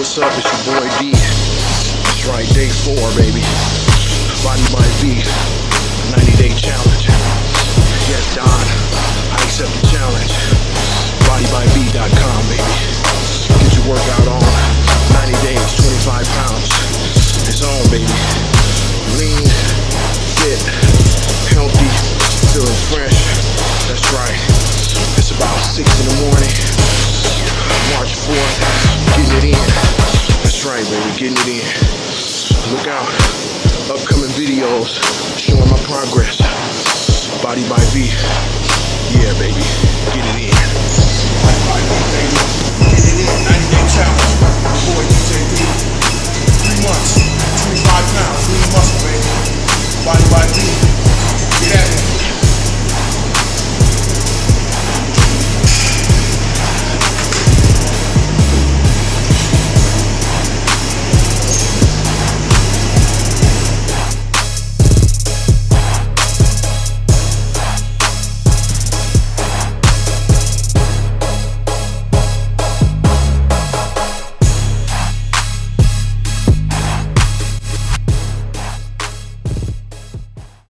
what's up? It's your boy D. That's right, day 4, baby. Body by V, 90-day challenge. Yes, Don, I accept the challenge. BodyByV.com, baby. Get your workout on. 90 days, 25 pounds. It's on, baby. Lean, fit, healthy, feeling fresh. That's right. It's about 6 in the morning. March 4th. Getting it in. That's right, baby. Getting it in. Look out. Upcoming videos showing my progress. Body by V.